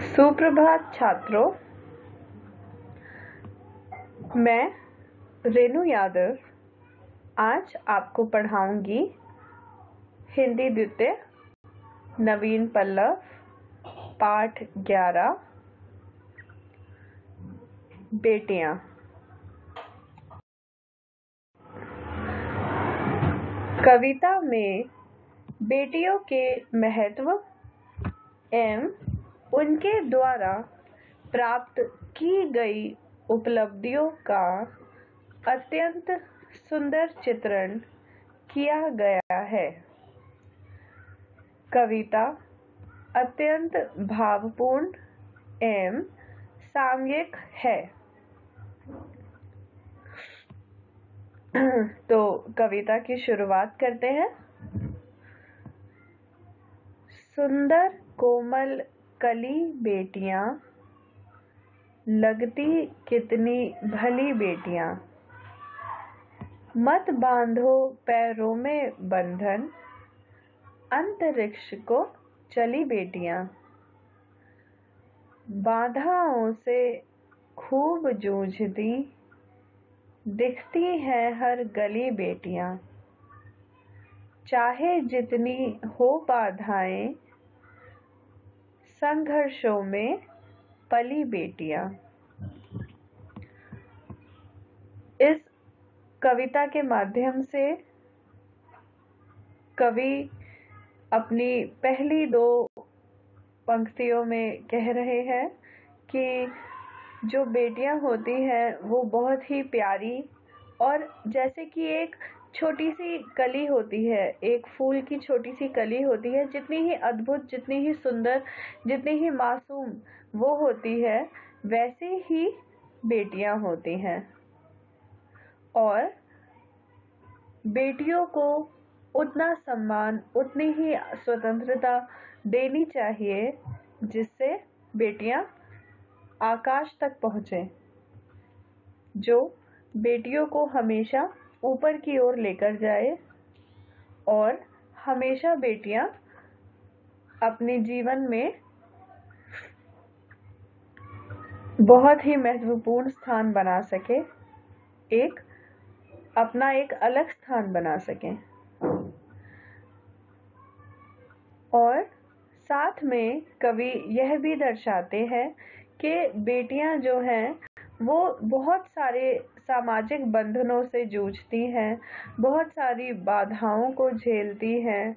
सुप्रभात छात्रों, मैं रेनू यादव आज आपको पढ़ाऊंगी हिंदी द्वितीय नवीन पल्लव पाठ 11 बेटियां। कविता में बेटियों के महत्व एवं उनके द्वारा प्राप्त की गई उपलब्धियों का अत्यंत सुंदर चित्रण किया गया है। कविता अत्यंत भावपूर्ण एवं सामयिक है। तो कविता की शुरुआत करते हैं। सुंदर कोमल कली बेटियां, लगती कितनी भली बेटियां, मत बांधो पैरों में बंधन, अंतरिक्ष को चली बेटियां, बाधाओं से खूब जूझती, दिखती हैं हर गली बेटियां, चाहे जितनी हो बाधाएं, संघर्षों में पली बेटियां। इस कविता के माध्यम से कवि अपनी पहली दो पंक्तियों में कह रहे हैं कि जो बेटियां होती हैं वो बहुत ही प्यारी और जैसे कि एक छोटी सी कली होती है, एक फूल की छोटी सी कली होती है, जितनी ही अद्भुत, जितनी ही सुंदर, जितनी ही मासूम वो होती है, वैसे ही बेटियां होती हैं। और बेटियों को उतना सम्मान, उतनी ही स्वतंत्रता देनी चाहिए जिससे बेटियां आकाश तक पहुंचे, जो बेटियों को हमेशा ऊपर की ओर लेकर जाए और हमेशा बेटियां अपने जीवन में बहुत ही महत्वपूर्ण स्थान बना सके, अपना एक अलग स्थान बना सकें। और साथ में कवि यह भी दर्शाते हैं कि बेटियां जो हैं वो बहुत सारे सामाजिक बंधनों से जूझती हैं, बहुत सारी बाधाओं को झेलती हैं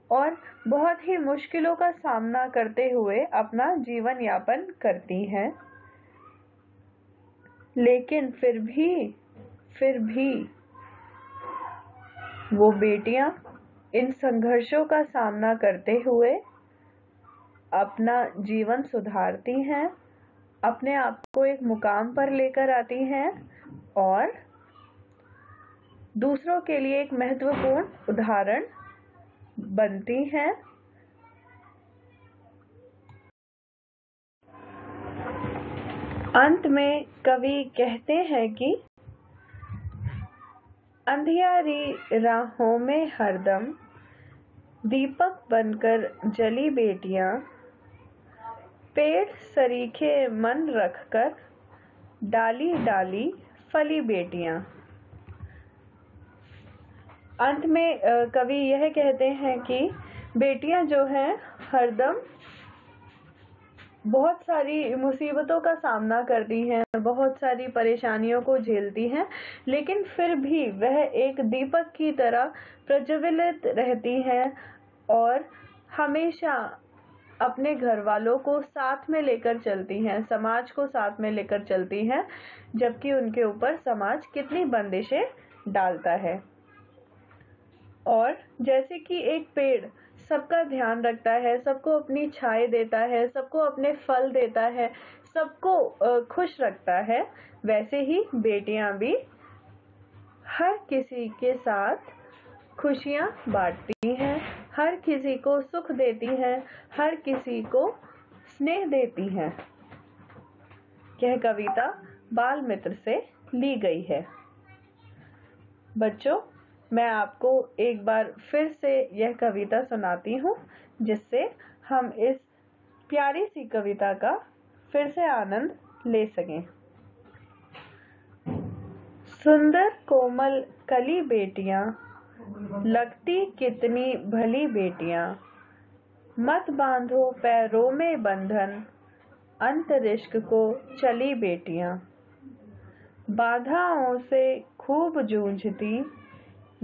और बहुत ही मुश्किलों का सामना करते हुए अपना जीवन यापन करती हैं। लेकिन फिर भी वो बेटियां इन संघर्षों का सामना करते हुए अपना जीवन सुधारती हैं, अपने आप को एक मुकाम पर लेकर आती हैं और दूसरों के लिए एक महत्वपूर्ण उदाहरण बनती हैं। अंत में कवि कहते हैं कि अंधियारी राहों में हरदम दीपक बनकर जली बेटियां, पेड़ सरीखे मन रखकर डाली डाली फली बेटियां। अंत में कवि यह कहते हैं कि बेटियां जो हैं हरदम बहुत सारी मुसीबतों का सामना करती हैं, बहुत सारी परेशानियों को झेलती हैं, लेकिन फिर भी वह एक दीपक की तरह प्रज्वलित रहती हैं और हमेशा अपने घर वालों को साथ में लेकर चलती हैं, समाज को साथ में लेकर चलती हैं, जबकि उनके ऊपर समाज कितनी बंदिशें डालता है। और जैसे कि एक पेड़ सबका ध्यान रखता है, सबको अपनी छाया देता है, सबको अपने फल देता है, सबको खुश रखता है, वैसे ही बेटियां भी हर किसी के साथ खुशियां बांटती हैं, हर किसी को सुख देती हैं, हर किसी को स्नेह देती हैं। यह कविता बाल मित्र से ली गई है। बच्चों, मैं आपको एक बार फिर से यह कविता सुनाती हूँ, जिससे हम इस प्यारी सी कविता का फिर से आनंद ले सकें। सुंदर कोमल कली बेटियां, लगती कितनी भली बेटियां, मत बांधो पैरों में बंधन, अंतरिक्ष को चली बेटियां। बाधाओं से खूब जूझती,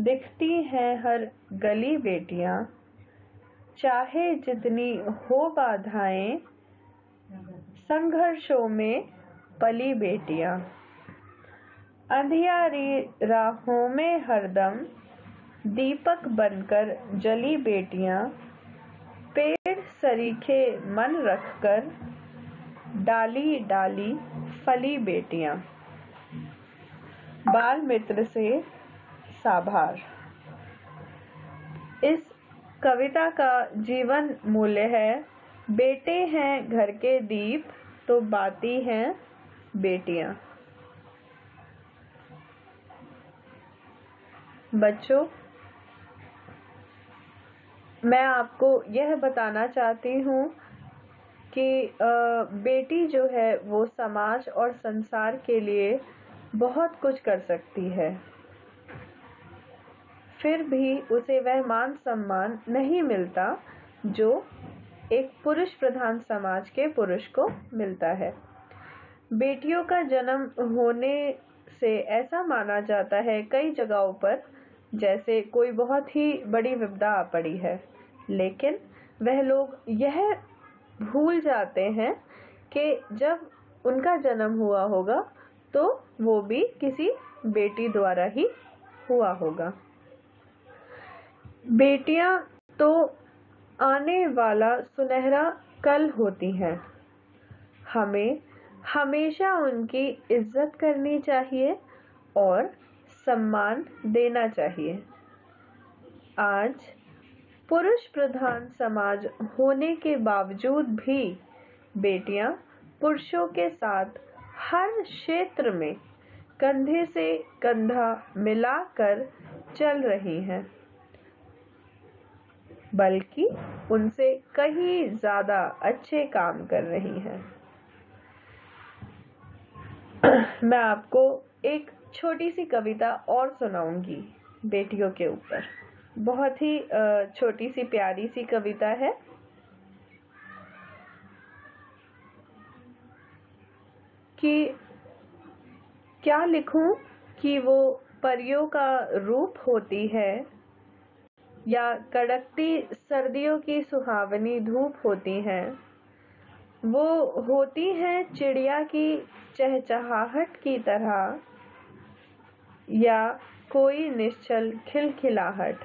दिखती हैं हर गली बेटियां। चाहे जितनी हो बाधाएं, संघर्षों में पली बेटियां। अंधियारी राहों में हरदम, दीपक बनकर जली बेटियां। पेड़ सरीखे मन रखकर, डाली डाली फली बेटियां। बाल मित्र से साभार। इस कविता का जीवन मूल्य है, बेटे हैं घर के दीप तो बाती हैं बेटियां। बच्चों, मैं आपको यह बताना चाहती हूँ कि बेटी जो है वो समाज और संसार के लिए बहुत कुछ कर सकती है, फिर भी उसे वह मान सम्मान नहीं मिलता जो एक पुरुष प्रधान समाज के पुरुष को मिलता है। बेटियों का जन्म होने से ऐसा माना जाता है कई जगहों पर जैसे कोई बहुत ही बड़ी विपदा आ पड़ी है, लेकिन वह लोग यह भूल जाते हैं कि जब उनका जन्म हुआ होगा तो वो भी किसी बेटी द्वारा ही हुआ होगा। बेटियां तो आने वाला सुनहरा कल होती हैं। हमें हमेशा उनकी इज्जत करनी चाहिए और सम्मान देना चाहिए। आज पुरुष प्रधान समाज होने के बावजूद भी बेटियां पुरुषों के साथ हर क्षेत्र में कंधे से कंधा मिलाकर चल रही हैं, बल्कि उनसे कहीं ज्यादा अच्छे काम कर रही हैं। मैं आपको एक छोटी सी कविता और सुनाऊंगी बेटियों के ऊपर। बहुत ही छोटी सी प्यारी सी कविता है। कि क्या लिखूं कि वो परियों का रूप होती है या कड़कती सर्दियों की सुहावनी धूप होती हैं। वो होती हैं चिड़िया की चहचहाहट की तरह या कोई निश्चल खिलखिलाहट।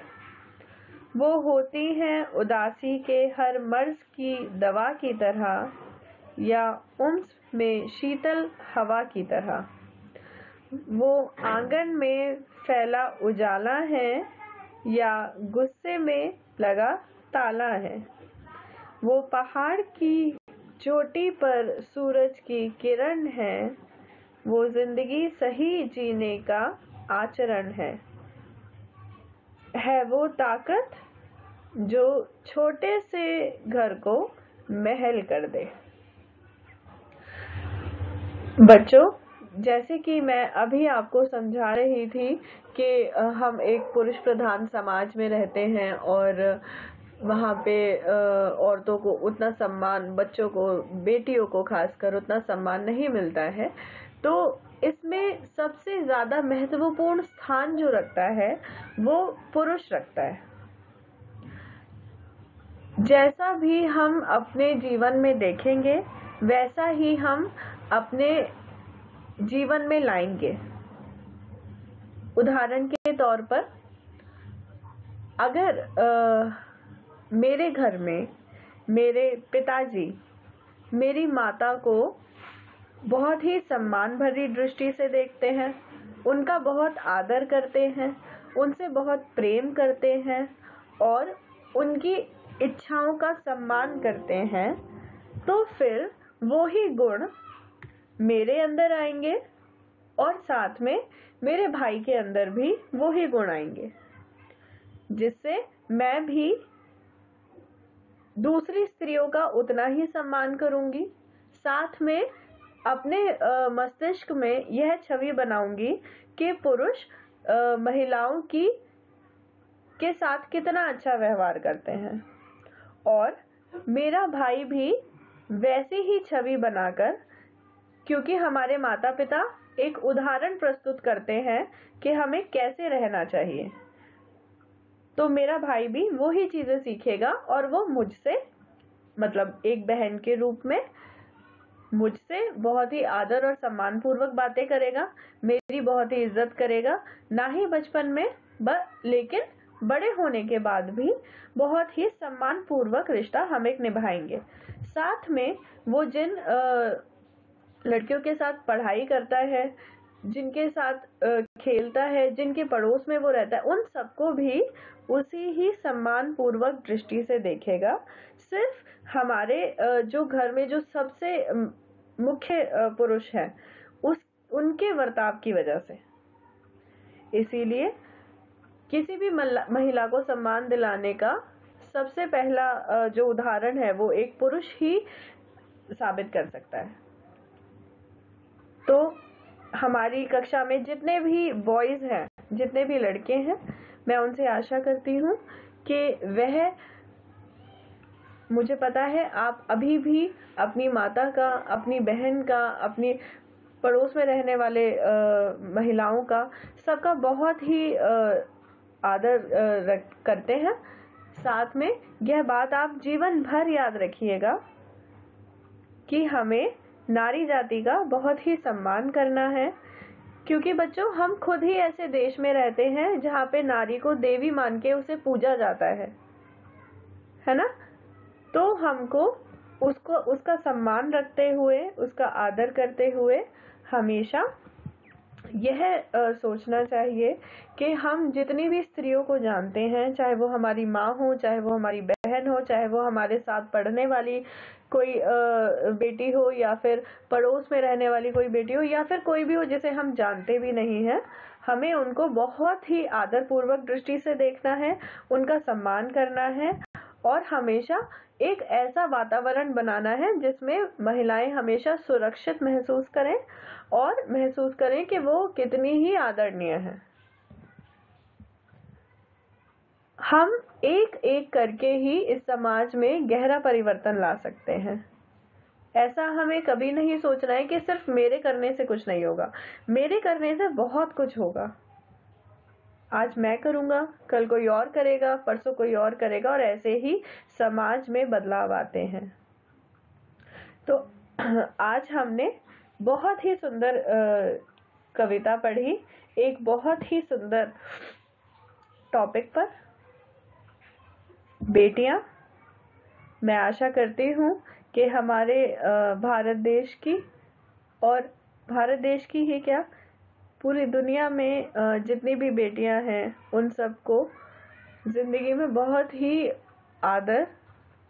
वो होती हैं उदासी के हर मर्ज की दवा की तरह या उम्स में शीतल हवा की तरह। वो आंगन में फैला उजाला है या गुस्से में लगा ताला है। वो पहाड़ की चोटी पर सूरज की किरण है। वो जिंदगी सही जीने का आचरण है वो ताकत जो छोटे से घर को महल कर दे। बच्चों, जैसे कि मैं अभी आपको समझा रही थी कि हम एक पुरुष प्रधान समाज में रहते हैं और वहाँ पे औरतों को उतना सम्मान, बच्चों को, बेटियों को खासकर उतना सम्मान नहीं मिलता है, तो इसमें सबसे ज्यादा महत्वपूर्ण स्थान जो रखता है वो पुरुष रखता है। जैसा भी हम अपने जीवन में देखेंगे वैसा ही हम अपने जीवन में लाएंगे। उदाहरण के तौर पर अगर मेरे घर में मेरे पिताजी मेरी माता को बहुत ही सम्मान भरी दृष्टि से देखते हैं, उनका बहुत आदर करते हैं, उनसे बहुत प्रेम करते हैं और उनकी इच्छाओं का सम्मान करते हैं, तो फिर वो ही गुण मेरे अंदर आएंगे और साथ में मेरे भाई के अंदर भी वो ही गुण आएंगे, जिससे मैं भी दूसरी स्त्रियों का उतना ही सम्मान करूंगी। साथ में अपने मस्तिष्क में यह छवि बनाऊंगी कि पुरुष महिलाओं के साथ कितना अच्छा व्यवहार करते हैं, और मेरा भाई भी वैसी ही छवि बनाकर, क्योंकि हमारे माता पिता एक उदाहरण प्रस्तुत करते हैं कि हमें कैसे रहना चाहिए, तो मेरा भाई भी वो ही चीजें सीखेगा और वो मुझसे, मतलब एक बहन के रूप में मुझसे बहुत ही आदर और सम्मान पूर्वक बातें करेगा, मेरी बहुत ही इज्जत करेगा, ना ही बचपन में लेकिन बड़े होने के बाद भी बहुत ही सम्मान पूर्वक रिश्ता हम एक निभाएंगे। साथ में वो जिन लड़कियों के साथ पढ़ाई करता है, जिनके साथ खेलता है, जिनके पड़ोस में वो रहता है, उन सबको भी उसी ही सम्मान पूर्वक दृष्टि से देखेगा। सिर्फ हमारे जो घर में जो सबसे मुख्य पुरुष है उनके वर्ताव की वजह से। इसीलिए किसी भी महिला को सम्मान दिलाने का सबसे पहला जो उदाहरण है वो एक पुरुष ही साबित कर सकता है। तो हमारी कक्षा में जितने भी बॉयज हैं, जितने भी लड़के हैं, मैं उनसे आशा करती हूँ कि वह, मुझे पता है आप अभी भी अपनी माता का, अपनी बहन का, अपनी पड़ोस में रहने वाले महिलाओं का, सबका बहुत ही आदर करते हैं। साथ में यह बात आप जीवन भर याद रखिएगा कि हमें नारी जाति का बहुत ही सम्मान करना है, क्योंकि बच्चों हम खुद ही ऐसे देश में रहते हैं जहाँ पे नारी को देवी मान के उसे पूजा जाता है ना। तो हमको उसका सम्मान रखते हुए, उसका आदर करते हुए हमेशा यह सोचना चाहिए कि हम जितनी भी स्त्रियों को जानते हैं, चाहे वो हमारी माँ हो, चाहे वो हमारी बहन हो, चाहे वो हमारे साथ पढ़ने वाली कोई बेटी हो, या फिर पड़ोस में रहने वाली कोई बेटी हो, या फिर कोई भी हो जिसे हम जानते भी नहीं हैं, हमें उनको बहुत ही आदरपूर्वक दृष्टि से देखना है, उनका सम्मान करना है, और हमेशा एक ऐसा वातावरण बनाना है जिसमें महिलाएं हमेशा सुरक्षित महसूस करें और महसूस करें कि वो कितनी ही आदरणीय है। हम एक एक करके ही इस समाज में गहरा परिवर्तन ला सकते हैं। ऐसा हमें कभी नहीं सोचना है कि सिर्फ मेरे करने से कुछ नहीं होगा। मेरे करने से बहुत कुछ होगा। आज मैं करूंगा, कल कोई और करेगा, परसों कोई और करेगा, और ऐसे ही समाज में बदलाव आते हैं। तो आज हमने बहुत ही सुंदर कविता पढ़ी, एक बहुत ही सुंदर टॉपिक पर, बेटियां। मैं आशा करती हूँ कि हमारे भारत देश की, और भारत देश की ही क्या, पूरी दुनिया में जितनी भी बेटियां हैं उन सबको जिंदगी में बहुत ही आदर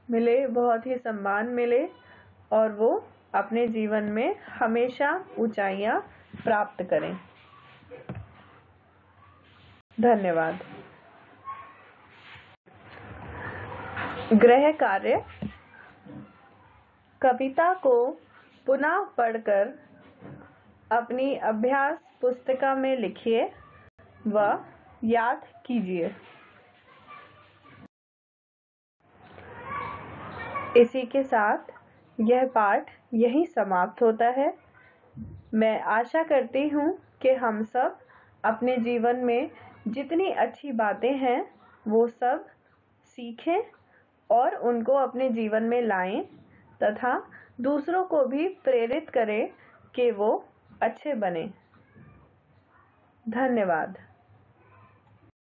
मिले, बहुत ही सम्मान मिले, और वो अपने जीवन में हमेशा ऊंचाइयां प्राप्त करें। धन्यवाद। गृह कार्य: कविता को पुनः पढ़कर अपनी अभ्यास पुस्तिका में लिखिए व याद कीजिए। इसी के साथ यह पाठ यहीं समाप्त होता है। मैं आशा करती हूँ कि हम सब अपने जीवन में जितनी अच्छी बातें हैं वो सब सीखें और उनको अपने जीवन में लाएं, तथा दूसरों को भी प्रेरित करें कि वो अच्छे बने। धन्यवाद।